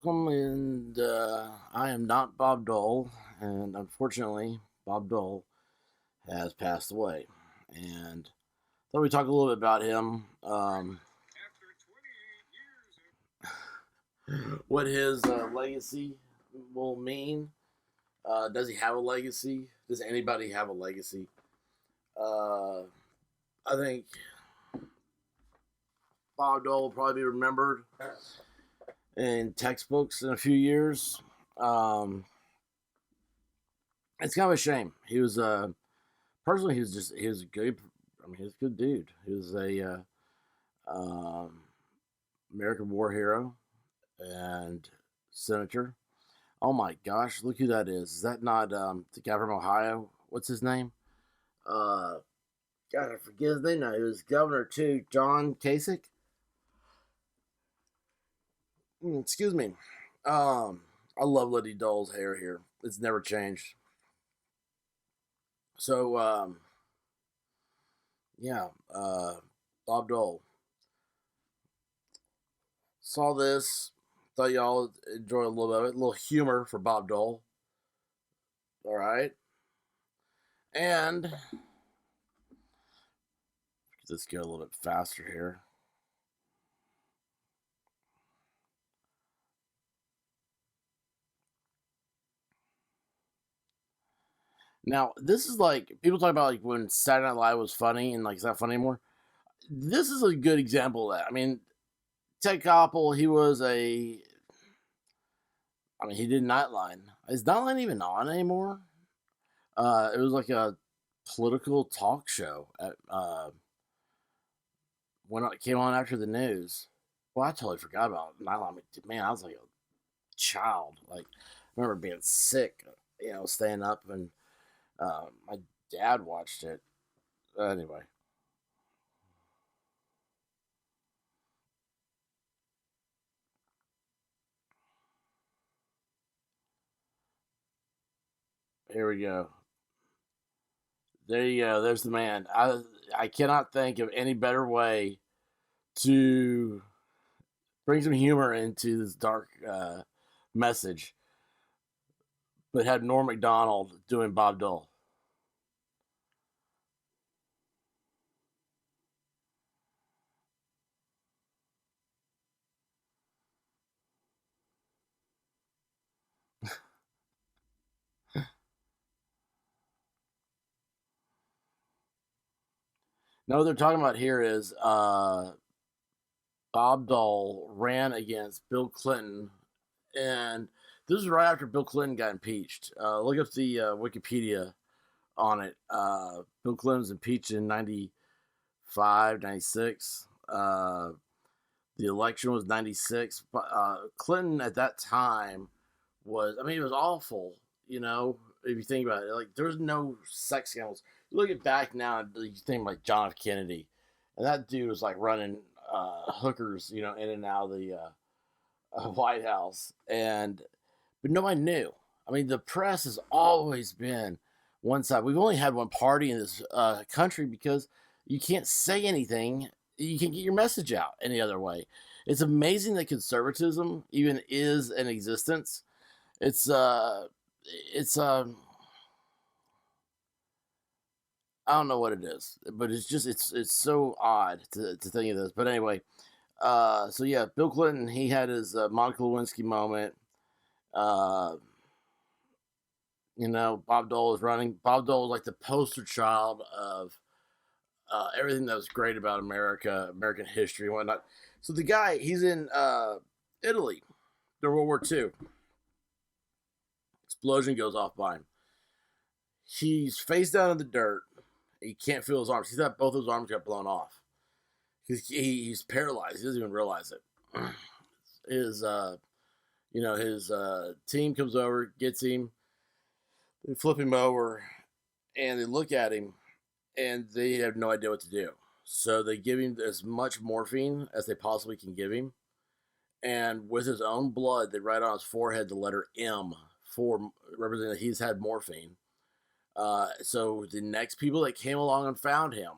Welcome, and I am not Bob Dole, and unfortunately, Bob Dole has passed away. And thought we'd talk a little bit about him, what his legacy will mean. Does he have a legacy? Does anybody have a legacy? Uh, I think Bob Dole will probably be remembered in textbooks in a few years. Um, it's kind of a shame. He was personally, he was a good. I mean, he was a good dude. He was a American war hero and senator. Oh my gosh, look who that is! Is that not the guy from Ohio? What's his name? Uh, God, I forget his name now. He was governor too. John Kasich. Excuse me. I love Liddy Dole's hair here. It's never changed. So, yeah, Bob Dole. Saw this. Thought y'all enjoy a little bit of it. A little humor for Bob Dole. All right. And let's go a little bit faster here. Now, this is like people talk about like when Saturday Night Live was funny and like it's not funny anymore. This is a good example of that. I mean, Ted Koppel, he was a. I mean, he did Nightline. Is Nightline even on anymore? It was like a political talk show at when it came on after the news. Well, I totally forgot about Nightline. Man, I was like a child. Like, I remember being sick, staying up, and my dad watched it. Anyway, here we go. There you go. There's the man. I cannot think of any better way to bring some humor into this dark message, but had Norm Macdonald doing Bob Dole. Now, what they're talking about here is Bob Dole ran against Bill Clinton, and this is right after Bill Clinton got impeached. Look up the Wikipedia on it. Bill Clinton was impeached in 95, 96. The election was 96. But Clinton at that time was, I mean, it was awful, if you think about it. Like, there was no sex scandals. You look at back now, you think like John F. Kennedy, and that dude was like running hookers, in and out of the White House. But nobody knew. I mean, the press has always been one side. We've only had one party in this country because you can't say anything. You can't get your message out any other way. It's amazing that conservatism even is in existence. It's I don't know what it is, but it's so odd to think of this. But anyway, so yeah, Bill Clinton, he had his Monica Lewinsky moment. Uh, Bob Dole was running. Bob Dole was like the poster child of everything that was great about America, American history, and whatnot. So the guy, he's in Italy during World War II. Explosion goes off by him. He's face down in the dirt. He can't feel his arms. He's got both his arms got blown off. He's paralyzed. He doesn't even realize it. His his team comes over, gets him. They flip him over, and they look at him, and they have no idea what to do. So they give him as much morphine as they possibly can give him, and with his own blood, they write on his forehead the letter M for representing that he's had morphine. So the next people that came along and found him,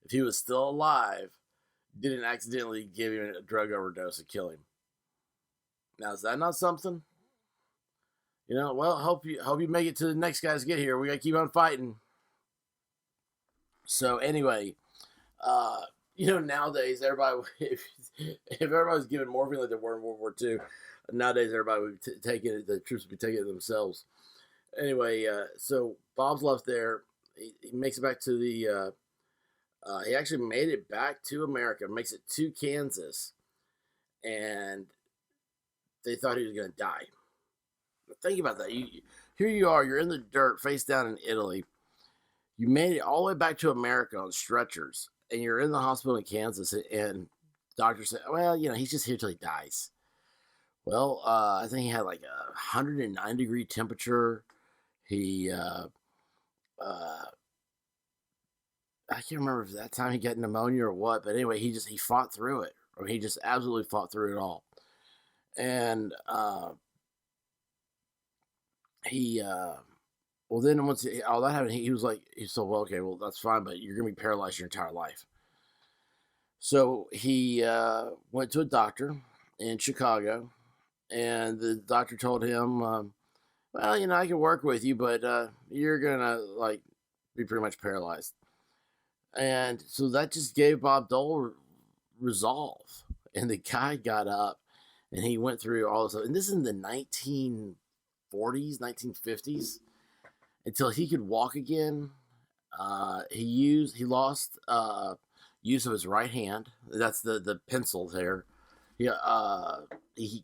if he was still alive, didn't accidentally give him a drug overdose and kill him. Now, is that not something? Well, hope you make it to the next guys get here. We got to keep on fighting. So anyway, uh, nowadays everybody, if everybody was given morphine like they were in World War II, nowadays everybody would take it. The troops would be taking it themselves. Anyway, so Bob's left there. He makes it back to the. He actually made it back to America. Makes it to Kansas, and they thought he was going to die. But think about that. Here you are. You're in the dirt, face down in Italy. You made it all the way back to America on stretchers, and you're in the hospital in Kansas, and doctors say, well, he's just here till he dies. Well, I think he had like 109-degree temperature. He, I can't remember if that time he got pneumonia or what, but anyway, he fought through it, or he just absolutely fought through it all. And well, then once all that happened, he was like, he said, well, okay, well, that's fine, but you're going to be paralyzed your entire life. So he went to a doctor in Chicago, and the doctor told him, well, I can work with you, but you're going to, be pretty much paralyzed. And so that just gave Bob Dole resolve. And the guy got up, and he went through all this stuff. And this is in the 1940s, 1950s. Until he could walk again, he lost use of his right hand. That's the pencil there. Everybody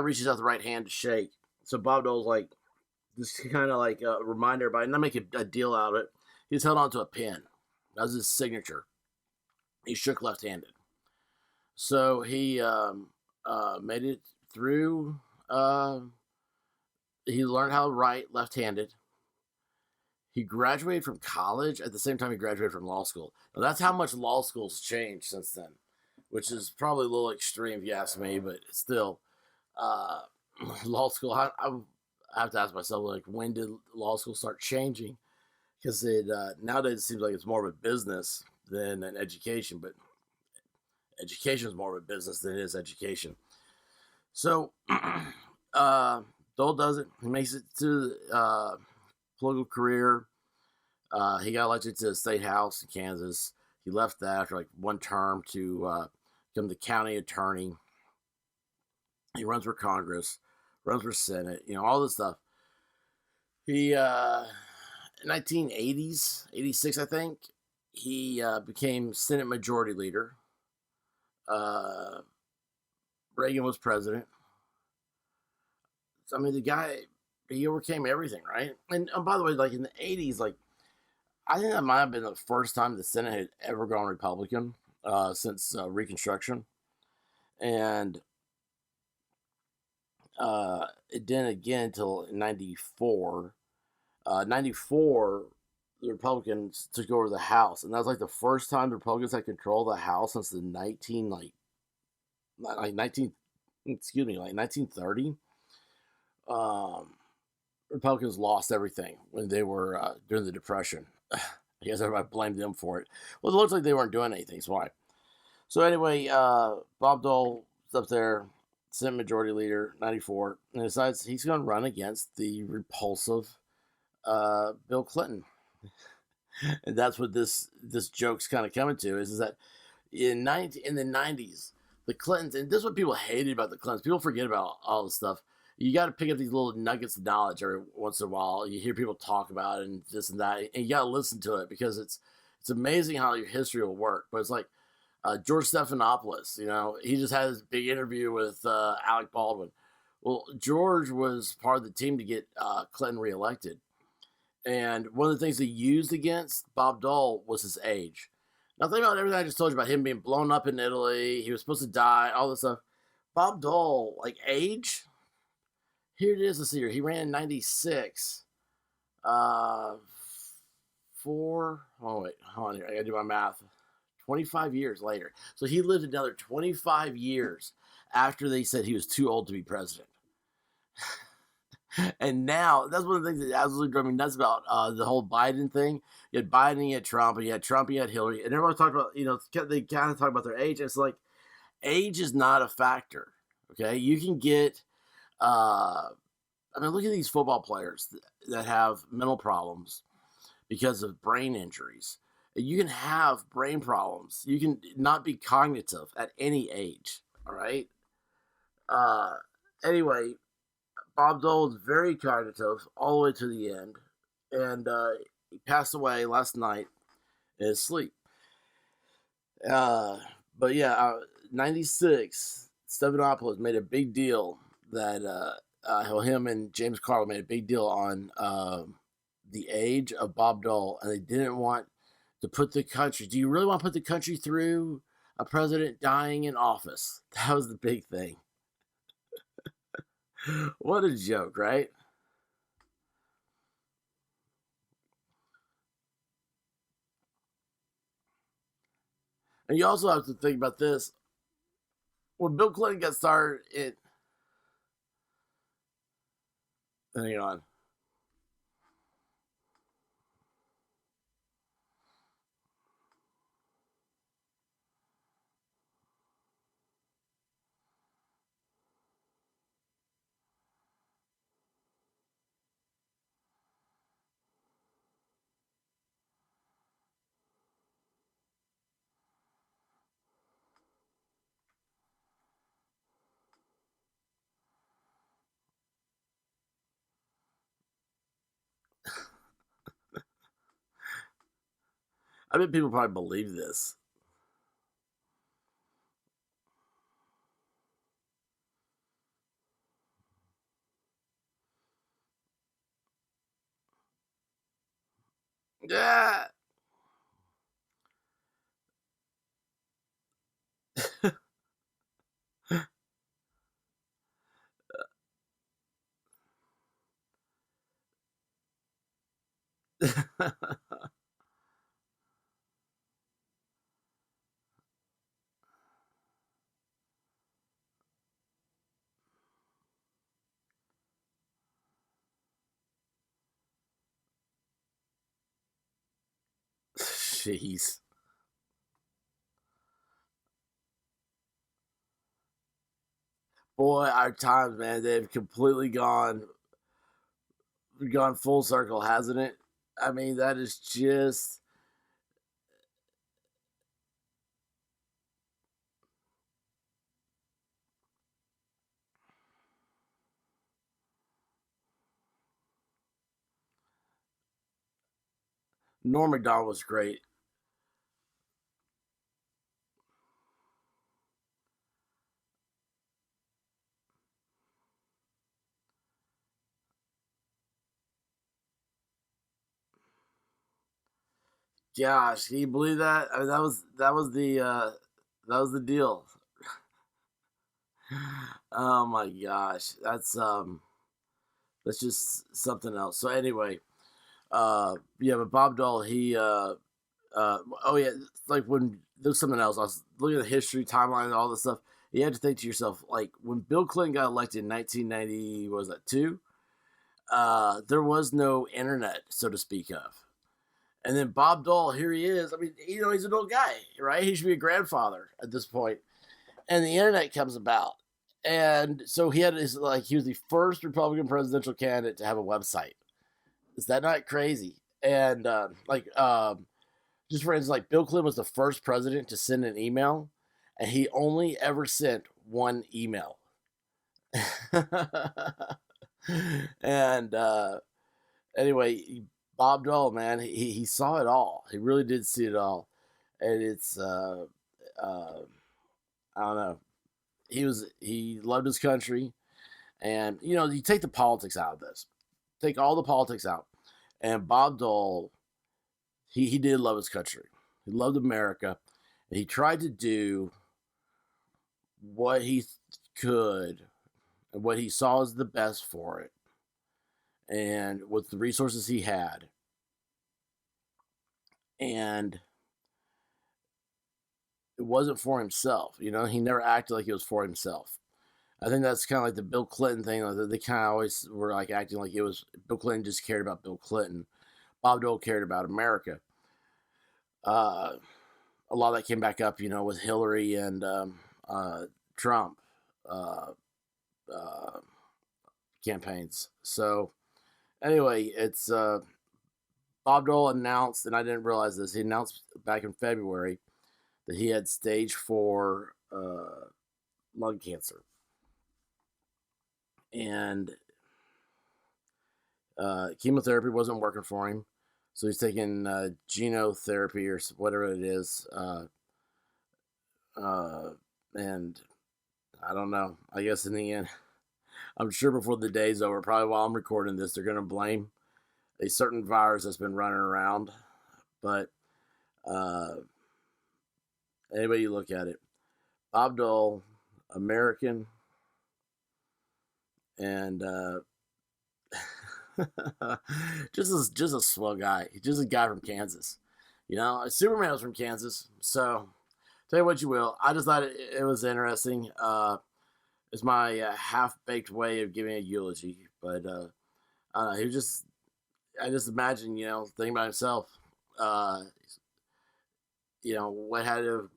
reaches out the right hand to shake. So Bob Dole's like, just kind of remind everybody, not make a deal out of it. He just held on to a pen. That was his signature. He shook left-handed. So he made it through. He learned how to write left-handed. He graduated from college at the same time he graduated from law school. Now, that's how much law school's changed since then, which is probably a little extreme if you ask me, but still, law school, I have to ask myself, when did law school start changing? Because nowadays it seems like it's more of a business than an education, but education is more of a business than it is education. So, Dole does it. He makes it to political career. He got elected to the state house in Kansas. He left that after one term to become the county attorney. He runs for Congress, runs for Senate, all this stuff. He, 1980s, 86, I think, he became Senate Majority Leader. Reagan was president. I mean, the guy, he overcame everything, right? And by the way, in the 80s, I think that might have been the first time the Senate had ever gone Republican since Reconstruction. And it didn't again until 94. 94, the Republicans took over the House. And that was the first time the Republicans had control of the House since the 1930. Republicans lost everything when they were during the Depression. I guess everybody blamed them for it. Well, it looks like they weren't doing anything, so why? So anyway, Bob Dole is up there, Senate Majority Leader, 94, and decides he's going to run against the repulsive Bill Clinton. And that's what this joke's kind of coming to, is that in the 90s, the Clintons, and this is what people hated about the Clintons. People forget about all this stuff. You got to pick up these little nuggets of knowledge every once in a while. You hear people talk about it and this and that, and you got to listen to it, because it's amazing how your history will work. But it's George Stephanopoulos, he just had this big interview with Alec Baldwin. Well, George was part of the team to get Clinton reelected. And one of the things they used against Bob Dole was his age. Now, think about everything I just told you about him being blown up in Italy. He was supposed to die, all this stuff. Bob Dole, age? Here it is. Let's see here. He ran in 96. Hold on here. I got to do my math. 25 years later. So he lived another 25 years after they said he was too old to be president. And now, that's one of the things that absolutely drove me nuts about the whole Biden thing. You had Biden, you had Trump, and you had Hillary. And everyone talked about, they kind of talk about their age. And it's age is not a factor. Okay, you can get. I mean, look at these football players that have mental problems because of brain injuries. You can have brain problems. You can not be cognitive at any age. All right. Uh, anyway, Bob Dole is very cognitive all the way to the end, and he passed away last night in his sleep. Uh, but yeah, 96, Stephanopoulos made a big deal that him and James Carville made a big deal on the age of Bob Dole, and they didn't want to put the country. Do you really want to put the country through a president dying in office? That was the big thing. What a joke, right? And you also have to think about this. When Bill Clinton got started, hang on. I bet people probably believe this. Yeah. Jeez. Boy, our times, man, they've completely gone full circle, hasn't it? I mean, that is just Norm Macdonald was great. Gosh, can you believe that? I mean, that was the deal. Oh my gosh, that's just something else. So anyway, yeah, but Bob Dole, oh yeah, like when there's something else. I was looking at the history timeline and all this stuff. You had to think to yourself, like when Bill Clinton got elected in 1990, what was that, two? There was no internet, so to speak of. And then Bob Dole, here he is. I mean, he's an old guy, right? He should be a grandfather at this point. And the internet comes about. And so he was the first Republican presidential candidate to have a website. Is that not crazy? And just for instance, like Bill Clinton was the first president to send an email, and he only ever sent one email. And anyway, Bob Dole, man, he saw it all. He really did see it all, and it's uh, I don't know. He loved his country, and you take the politics out of this, take all the politics out, and Bob Dole, he did love his country. He loved America, and he tried to do what he could and what he saw as the best for it, and with the resources he had, and it wasn't for himself. He never acted like it was for himself. I think that's kind of like the Bill Clinton thing. Like they kind of always were like acting like it was Bill Clinton just cared about Bill Clinton. Bob Dole cared about America. Uh, a lot of that came back up, with Hillary and Trump uh, uh, campaigns. So anyway, it's Bob Dole announced, and I didn't realize this. He announced back in February that he had stage 4 lung cancer, and chemotherapy wasn't working for him, so he's taking genotherapy or whatever it is, and I don't know. I guess in the end, I'm sure before the day's over, probably while I'm recording this, they're going to blame a certain virus that's been running around. But uh, any way you look at it, Bob Dole, American, and just a swell guy. He's just a guy from Kansas. You know, Superman was from Kansas. So tell you what you will. I just thought it was interesting. It's my half-baked way of giving a eulogy, but he was just. I just imagine, thinking about himself. Uh, what had to.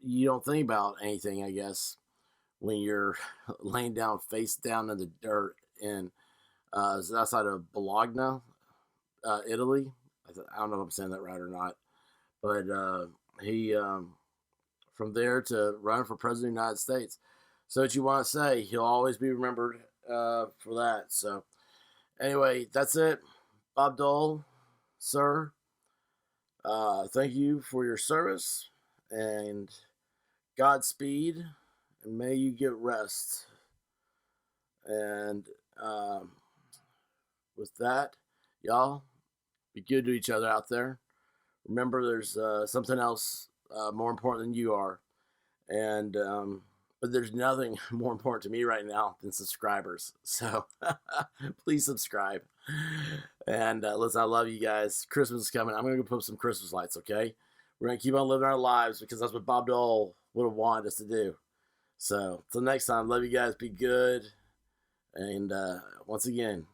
You don't think about anything, I guess, when you're laying down face down in the dirt in it's outside of Bologna, Italy. I don't know if I'm saying that right or not, but he from there to run for president of the United States. So what you want to say, he'll always be remembered for that. So anyway, that's it. Bob Dole, sir, thank you for your service, and Godspeed, and may you get rest. And with that, y'all, be good to each other out there. Remember, there's something else more important than you are. And but there's nothing more important to me right now than subscribers. So please subscribe. And listen, I love you guys. Christmas is coming. I'm gonna go put up some Christmas lights. Okay, we're gonna keep on living our lives because that's what Bob Dole would have wanted us to do. So till next time, love you guys. Be good. And once again,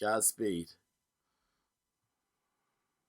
Godspeed.